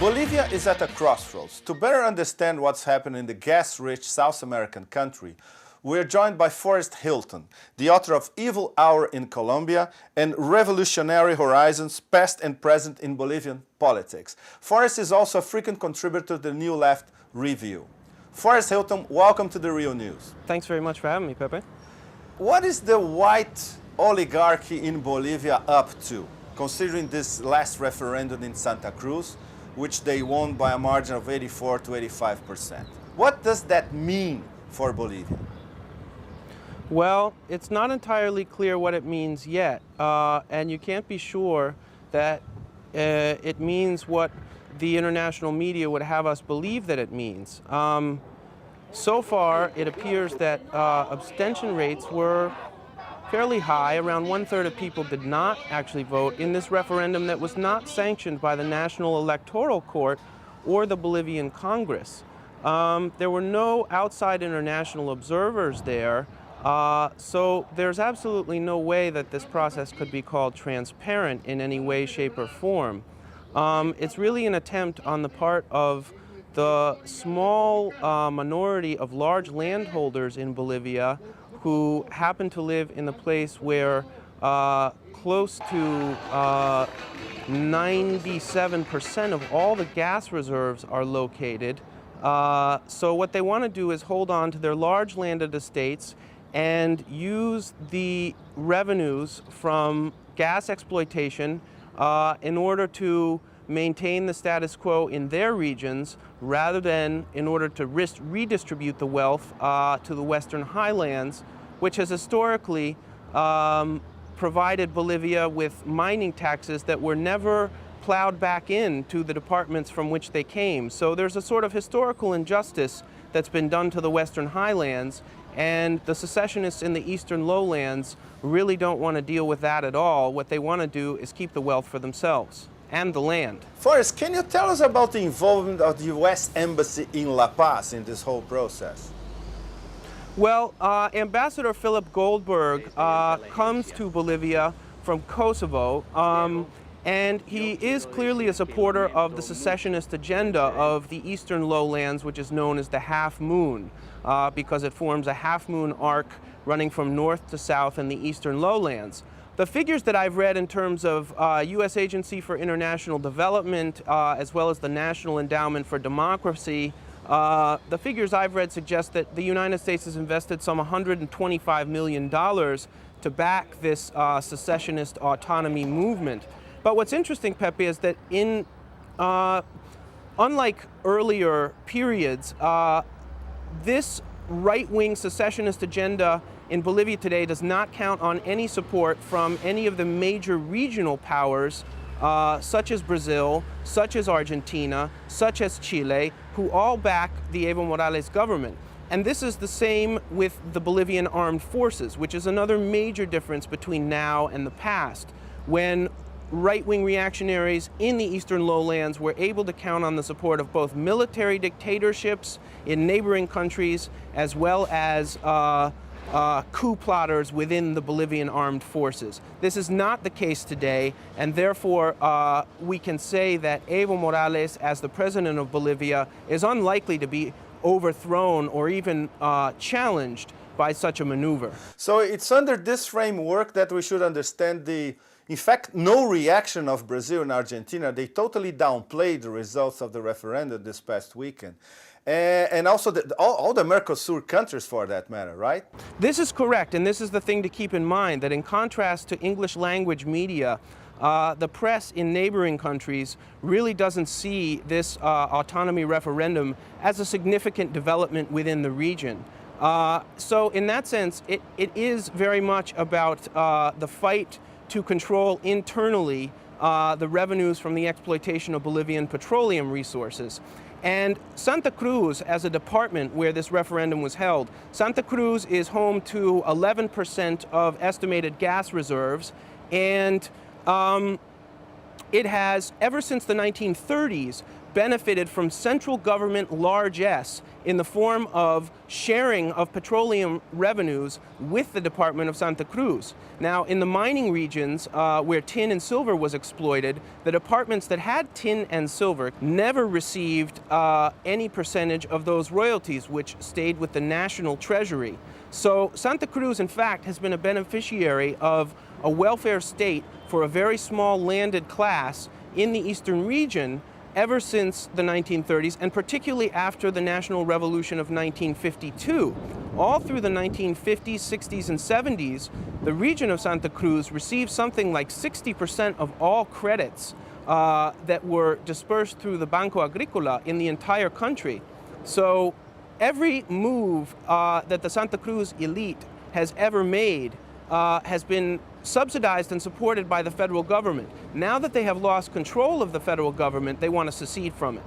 Bolivia is at a crossroads. To better understand what's happening in the gas-rich South American country, we're joined by Forrest Hylton, the author of Evil Hour in Colombia and Revolutionary Horizons, Past and Present in Bolivian Politics. Forrest is also a frequent contributor to the New Left Review. Forrest Hylton, welcome to the Real News. Thanks very much for having me, Pepe. What is the white oligarchy in Bolivia up to, considering this last referendum in Santa Cruz, which they won by a margin of 84 to 85%? What does that mean for Bolivia? Well, it's not entirely clear what it means yet, and you can't be sure that it means what the international media would have us believe that it means. So far, it appears that abstention rates were fairly high. Around 1/3 of people did not actually vote in this referendum that was not sanctioned by the National Electoral Court or the Bolivian Congress. There were no outside international observers there, so there's absolutely no way that this process could be called transparent in any way, shape, or form. It's really an attempt on the part of the small minority of large landholders in Bolivia who happen to live in the place where close to 97% of all the gas reserves are located. So what they want to do is hold on to their large landed estates and use the revenues from gas exploitation in order to maintain the status quo in their regions rather than in order to redistribute the wealth to the Western highlands, which has historically provided Bolivia with mining taxes that were never plowed back into the departments from which they came. So there's a sort of historical injustice that's been done to the Western highlands, and the secessionists in the eastern lowlands really don't want to deal with that at all. What they want to do is keep the wealth for themselves and the land. Forrest, can you tell us about the involvement of the U.S. Embassy in La Paz in this whole process? Well, Ambassador Philip Goldberg comes to Bolivia from Kosovo, and he is clearly a supporter of the secessionist agenda of the eastern lowlands, which is known as the half moon, because it forms a half moon arc running from north to south in the eastern lowlands. The figures that I've read in terms of U.S. Agency for International Development, as well as the National Endowment for Democracy, the figures I've read suggest that the United States has invested some $125 million to back this secessionist autonomy movement. But what's interesting, Pepe, is that unlike earlier periods, this right-wing secessionist agenda in Bolivia today does not count on any support from any of the major regional powers, such as Brazil, such as Argentina, such as Chile, who all back the Evo Morales government. And this is the same with the Bolivian armed forces, which is another major difference between now and the past, when right-wing reactionaries in the eastern lowlands were able to count on the support of both military dictatorships in neighboring countries as well as coup plotters within the Bolivian armed forces. This is not the case today, and therefore we can say that Evo Morales, as the president of Bolivia, is unlikely to be overthrown or even challenged by such a maneuver. So it's under this framework that we should understand in fact, no reaction of Brazil and Argentina. They totally downplayed the results of the referendum this past weekend. And also all the Mercosur countries, for that matter, right? This is correct, and this is the thing to keep in mind, that in contrast to English language media, the press in neighboring countries really doesn't see this autonomy referendum as a significant development within the region. So in that sense, it is very much about the fight to control internally the revenues from the exploitation of Bolivian petroleum resources. And Santa Cruz, as a department where this referendum was held, Santa Cruz is home to 11% of estimated gas reserves, and it has, ever since the 1930s, benefited from central government largesse in the form of sharing of petroleum revenues with the Department of Santa Cruz. Now, in the mining regions where tin and silver was exploited, the departments that had tin and silver never received any percentage of those royalties, which stayed with the national treasury. So Santa Cruz, in fact, has been a beneficiary of a welfare state for a very small landed class in the eastern region ever since the 1930s, and particularly after the National Revolution of 1952. All through the 1950s, 60s, and 70s, the region of Santa Cruz received something like 60% of all credits that were dispersed through the Banco Agrícola in the entire country. So every move that the Santa Cruz elite has ever made has been subsidized and supported by the federal government. Now that they have lost control of the federal government, they want to secede from it.